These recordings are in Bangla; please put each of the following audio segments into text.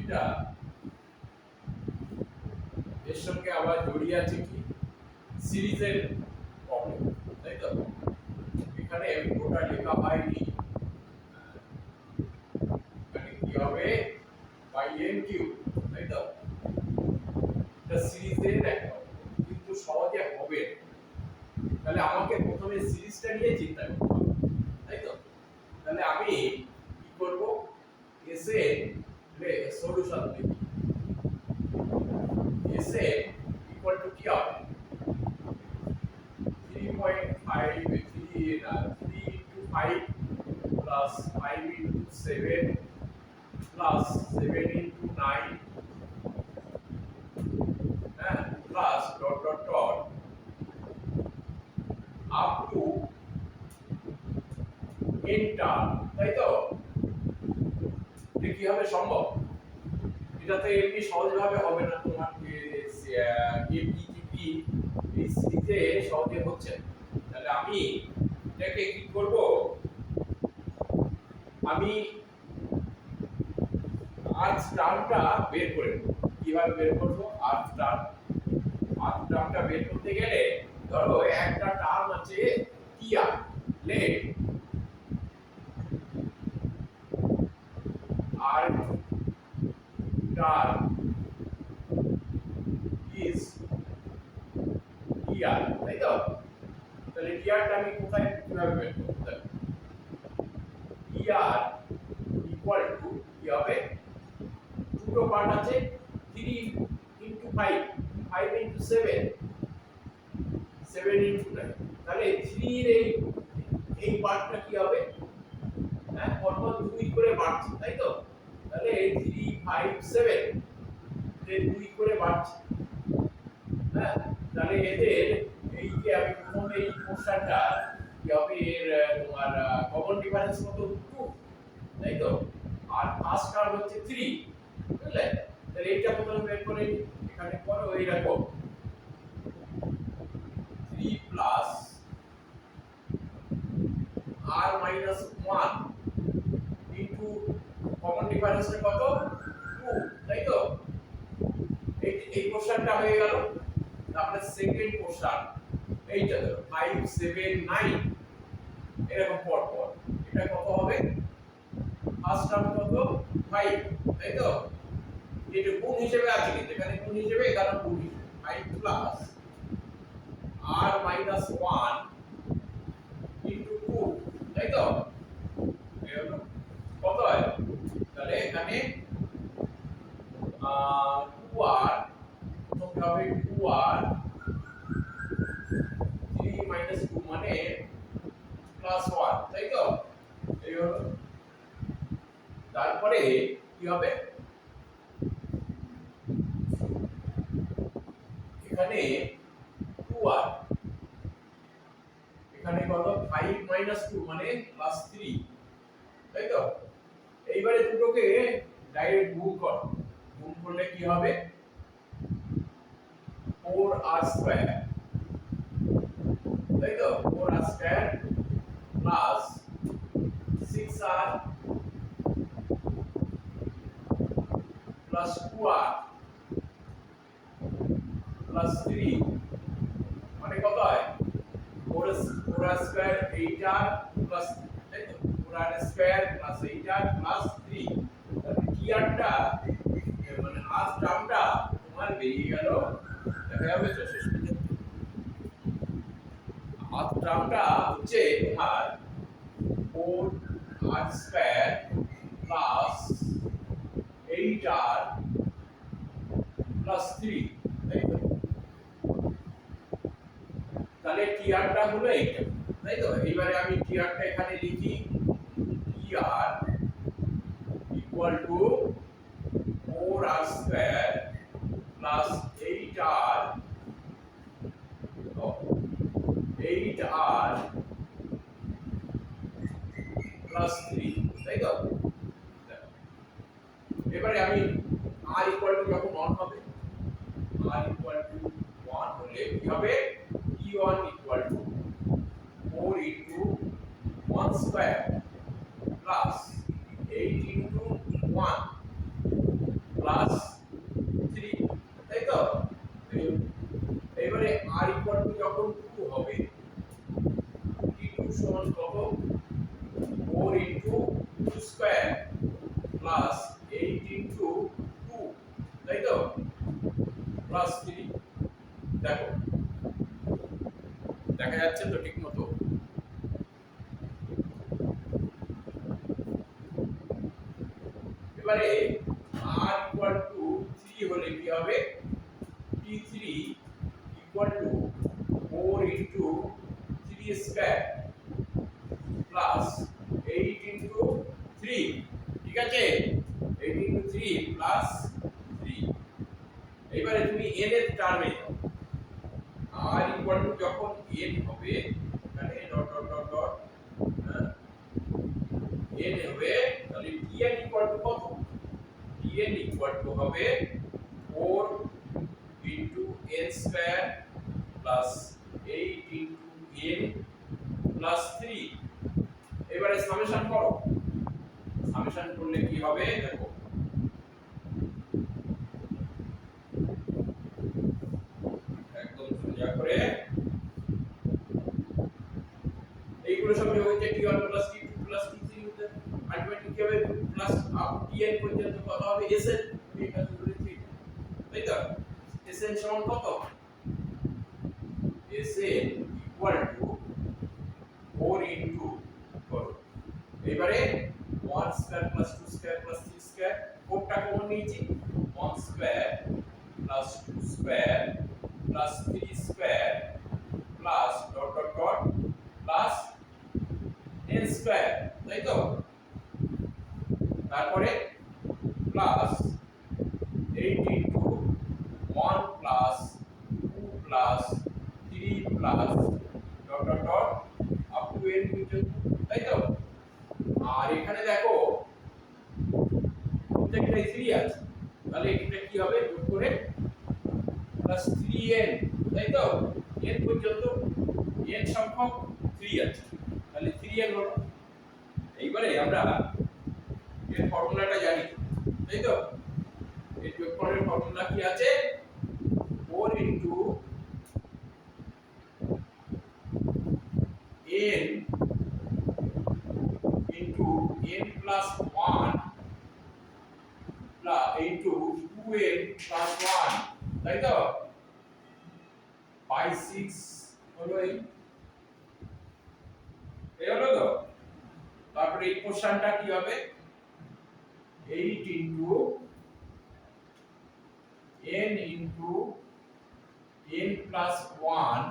এটা এর সঙ্গে আবার জড়িয়ে আছে কি সিরিজের প্রবলেম, তাই তো? এখানে পুরোটা লেখা হয়নি, মানে কি হবে বাই এন কিউ, তাই তো? এটা সিরিজের একটা কিন্তু সহজে হবে না। তাহলে আমাকে প্রথমে সিরিজটা নিয়ে চিন্তা করতে হবে, তাই তো? তাহলে আমি কি করব, এস এর সলিউশন লিখি। এস এ ইকুয়াল টু কি হবে 3.5 3 into 5 plus 5 into 7 plus 7 into 9 plus dot dot dot up to n term, তাই তো? এটা কি হবে সম্ভব? এটা তো এমনি সহজভাবে হবে না, তোমার এপিজিপি এই সিরিজে সহজে হচ্ছে না। তাহলে আমি এটাকে কি করব, আমি আর্থ টার্মটা বের করে নেব। কিভাবে বের করব আর্থ টার্মটা বের করতে গেলে ধরো একটা টার্ম আছে TR, let rth term is TR, তাই তো? তাহলে টিআরটা আমি কোথায় কিভাবে বের করব? টিআর ইকুয়াল টু কি হবে, দুটো পার্ট আছে 3 into 5 5 into 7 7 into 9, তাহলে 3 এর এই পার্টটা কি হবে, হ্যাঁ পরপর 2 করে বাড়ছে, তাই তো? তাহলে 3 5 7 এর 2 করে বাড়ছে, হ্যাঁ। তাহলে এদের এই যে আমি প্রথমে এই পোরশনটা কি হবে, এর তোমার কমন ডিফারেন্স কত 2, তাই তো? আর ফার্স্ট টার্ম হচ্ছে 3, বুঝলে? তাহলে এইটা প্রথমে বের করে এখানে করো, এই রাখো 3 plus r minus 1 into common ডিফারেন্সটা কত 2, তাই তো? এই পোরশনটা হয়ে গেল। তারপরে সেকেন্ড পোরশন এইটা ধরো 5 7 9 এরকম পর পর, এটা কত হবে, ফার্স্ট টার্ম কত 5, তাই তো? এটা গুণ হিসেবে আছে, কিন্তু এখানে গুণ হিসেবে কারণ গুণ হিসেবে 5 প্লাস r মাইনাস 1 ইনটু 2, তাই তো? কত হয়, তাহলে এখানে 2r তখন হবে 2r 3 মাইনাস 2 মানে প্লাস 1, তাই তো? এই হলো। তারপরে কি হবে, এখানে 2r, এখানে কত 5 মাইনাস 2 মানে প্লাস 3, তাই তো? এইবারে দুটোকে ডাইরেক্ট গুণ করো, গুণ করলে কি হবে 4r স্কয়ার, তাই তো? 4r square plus 6r plus 2r plus 3 মানে কত হয় 4r স্কয়ার 8r প্লাস, তাই তো? 4r square plus 8r plus 3, তাহলে টিআরটা মানে আর টার্মটা তোমার বেরিয়ে গেল, দেখা যাবে তো শেষ পর্যন্ত। আর টার্মটা হচ্ছে তোমার 4r square plus 8r plus 3, তাই তো? তাহলে টিআরটা হলো এইটা, তাই তো? এবারে আমি টিআরটা এখানে লিখি, TR equal to 4r square plus 8r 8r plus 3, তাই তো? এবারে আমি r ইকুয়াল টু যখন 1 হবে, r ইকুয়াল টু 1 হলে কি হবে, t1 equal to 4 into 1 square plus 8 into 1 8 into 2, তাই তো, প্লাস 3। দেখো দেখা যাচ্ছে তো ঠিক মতো? এবারে r ইকুয়াল টু 3 হলে কি হবে? t3 equal to 4 into 3 square plus 8 into 3, ঠিক আছে? 8 ইনটু 3 প্লাস 3। এবারে তুমি n এর টার্মে যাও। r ইকুয়াল টু যখন n হবে, এখানে dot dot dot dot n হবে, তাহলে tn ইকুয়াল টু কত? tn ইকুয়াল টু হবে 4 into n square plus 8 into n plus 3। এবারে সামেশন করো। সামেশন করলে কি হবে দেখো, একদম সোজা করে এইগুলো সব যোগ হচ্ছে t1 plus t2 plus t3 হতে আলটিমেটলি কি হবে প্লাস আপ tn পর্যন্ত কত হবে sn, আমি এখানে বলেছি, তাই তো? sn সমান কত? sn ইকুয়াল টু 4 ইনটু করো এবারে 1 square plus 2 square plus 3 square, 4 টা কমন নিয়েছি, 1 square plus 2 square plus 3 square plus dot dot dot plus n square, তাই তো? তারপরে plus 8 into 1 plus 2 plus 3 plus dot dot dot up to n পর্যন্ত, তাই তো? আর এখানে দেখো প্রত্যেকটাই 3 আছে, তাহলে এটা কি হবে যোগ করে প্লাস 3n, তাই তো? n পর্যন্ত n সংখ্যক 3 আছে, তাহলে 3n হলো। এইবারে আমরা এর ফর্মুলাটা জানি, তাই তো? এই যোগফলের ফর্মুলা কি আছে? 4 into n into n plus 1 plus into 2n plus 1, তাই তো? বাই 6 হলো এই হলো তো। তারপরে এই কোশ্চেনটা কি হবে? 8 into n into n plus 1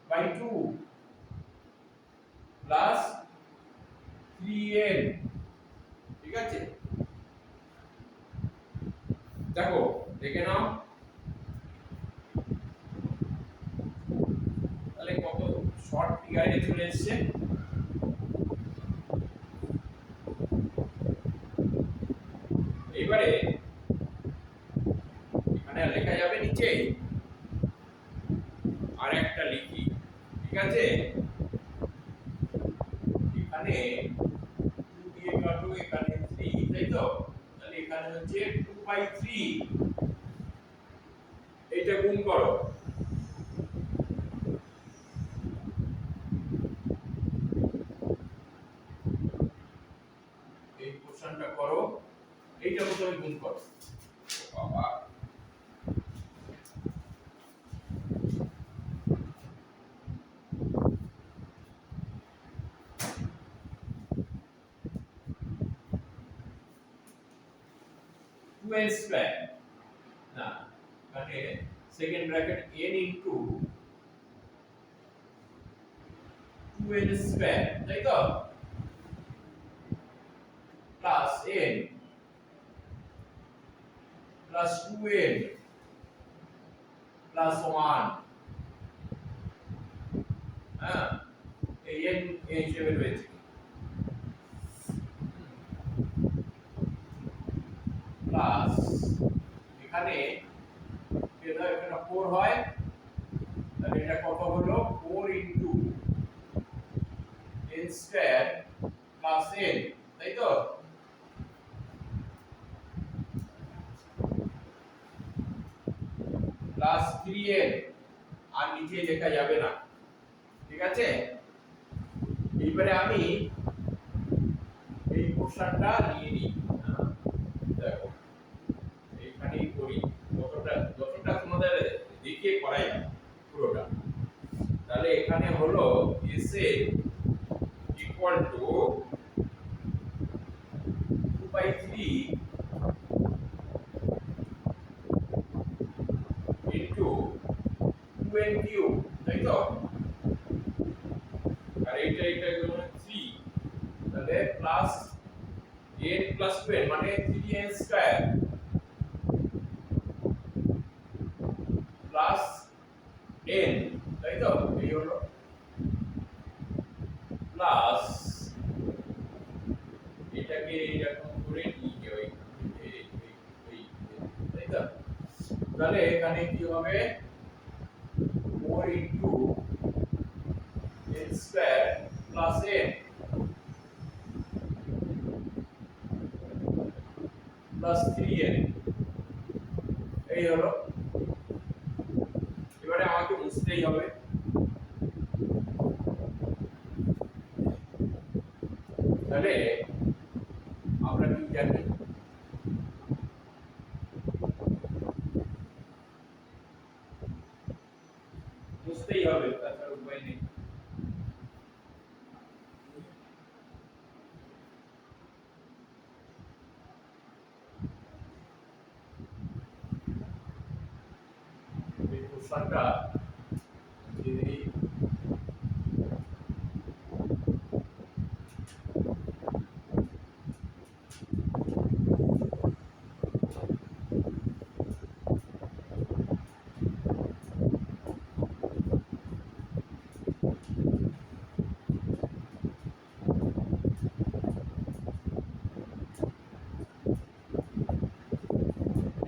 by 2 plus 3n, ঠিক আছে? দেখো দেখে নাও তাহলে কত শর্ট ফিগারে চলে এসেছে। এবারে এখানে লেখা যাবে নিচে, আর একটা লিখি, ঠিক আছে? এখানে 2 দিয়ে কাটো, এখানে 3, তাই তো? তাহলে এখানে হচ্ছে 2/3, এইটা গুণ করো। এই কোশ্চেনটা করো, এইটা প্রথমে গুণ করো। বাবা 2n স্কয়ার, না মানে second bracket n into 2n square, তাই তো? Plus n plus 2n plus 1, হ্যাঁ এই n এই হিসেবে রয়েছে, প্লাস এখানে এটা এখানে 4 হয়, তাহলে এটা কত হলো 4 into n square plus n, তাই তো? প্লাস 3n, আর নিচে লেখা যাবে না, ঠিক আছে? এইবারে আমি এই কোশ্চেনটা নিয়ে নিই, স্কয়ার প্লাস n, তাই তো? এই হলো প্লাস এটাকে এরকম করে নিয়ে ওই তাই তো? তাহলে এখানে কি হবে 4 into n square plus n plus 3n, এই হলো। এবারে আমাকে মুছতেই হবে। তাহলে আমরা কি জানি, মুছতেই হবে, তাছাড়া উপায় নেই। এই কোশ্চেনটা যদি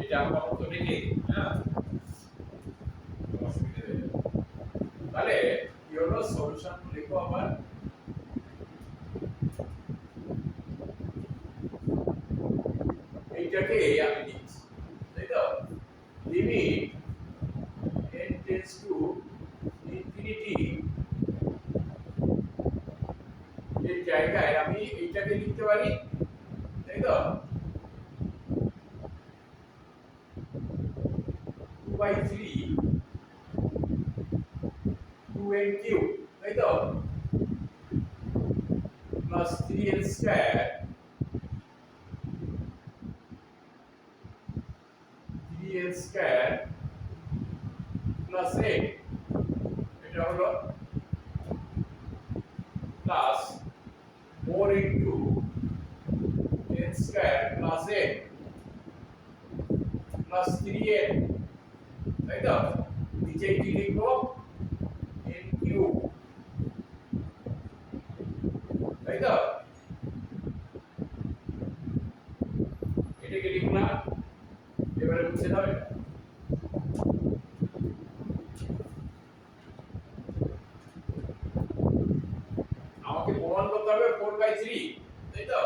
এটা আপাতত রেখে, হ্যাঁ, অসুবিধা নেই। তাহলে কি হলো, সলিউশন লিখো আবার। এইটাকে আমি লিখছি, তাই তো? Limit n tends to infinity এর জায়গায় আমি এইটাকে লিখতে পারি, তাই তো? 2/3 2n কিউব, তাই তো? Plus 3n square 3n square plus 8, এটা হলো plus 4 into n square plus 8 plus 3n, তাই তো? নিচে কি লিখবো, n কিউব, তাই তো? এটাকে লিখলাম। এবারে মুছে দাও এটা। আমাকে প্রমাণ করতে হবে 4/3, তাই তো?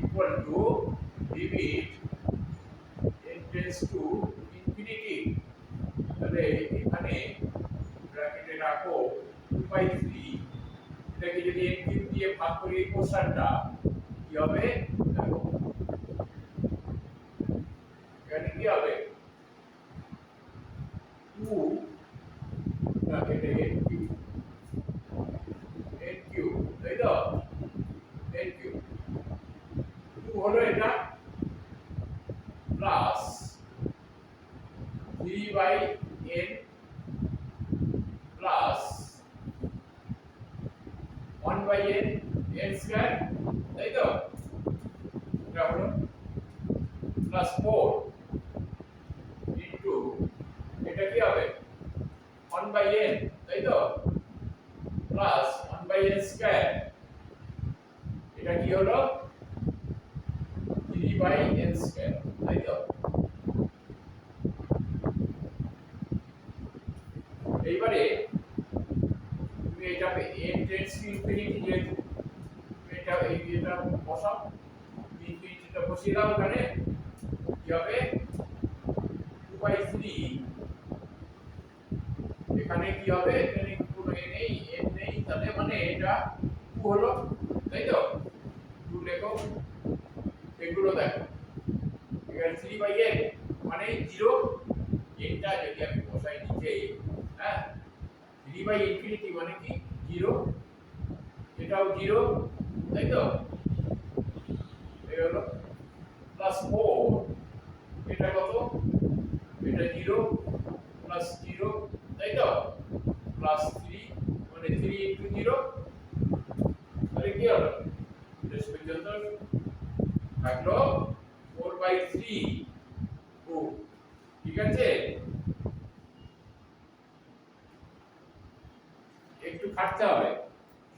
Equal to limit n tends to infinity, তাহলে এখানে ব্র্যাকেটে রাখো 2/3, এটাকে যদি n কিউব দিয়ে ভাগ করি এই কোশ্চেনটা কি হবে, দেখো এখানে কি হবে 2 ব্র্যাকেটে n কিউব তাই তো? n কিউব 2 হলো এটা plus 3/n plus 1/n n square, তাই তো? এটা হলো প্লাস 4 ইনটু এটা কি হবে 1/n, তাই তো? প্লাস 1/n স্কয়ার, এটা কি হলো 3/n স্কয়ার, তাই তো? এইবারে তুমি এটাকে n টেন্ডস টু ইনফিনিটি, যেহেতু এটা এটা বসাও, ইনফিনিটিটা বসিয়ে দাও এখানে, কি হবে 2/3, এখানে কি হবে, এখানে কোনো n নেই, তাহলে মানে এটা 2 হলো, তাই তো? 2 লেখো, এগুলো দেখো এখানে 3/n মানে 0, এটা যদি আমি বসাই নিচে, হ্যাঁ, 3/infinity মানে কি 0, এটাও 0, তাই তো? এই হলো প্লাস 4, এটা কত, এটা 0 প্লাস 0, তাই তো? প্লাস 3 মানে 3 ইনটু 0, তাহলে কি হলো শেষ পর্যন্ত থাকলো 4/3 3 ফুট, ঠিক আছে? একটু খাটতে হবে,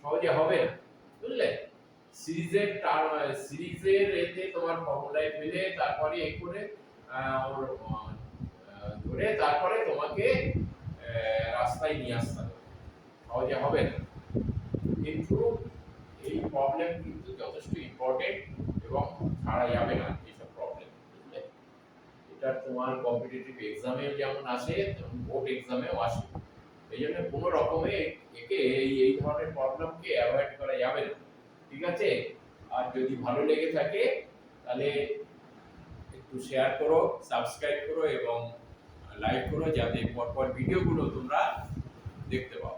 সহজে হবে না, বুঝলে? সিরিজের এতে তোমার ফর্মুলায় ফেলে তারপরে এ করে ওর ধরে তারপরে তোমাকে রাস্তায় নিয়ে আসতে হবে, সহজে হবে না। কিন্তু এই প্রবলেম কিন্তু যথেষ্ট ইম্পর্টেন্ট এবং ছাড়া যাবে না এইসব প্রবলেম, বুঝলে? এটা তোমার কম্পিটিটিভ এক্সামেও যেমন আসে তেমন বোর্ড এক্সামেও আসে। এই জন্য কোনো রকমে একে এই ধরনের প্রবলেমকে অ্যাভয়েড করা যাবে না, ঠিক আছে? আর যদি ভালো লেগে থাকে তাহলে একটু শেয়ার করো, সাবস্ক্রাইব করো এবং লাইক করো, যাতে পরপর ভিডিওগুলো তোমরা দেখতে পাও।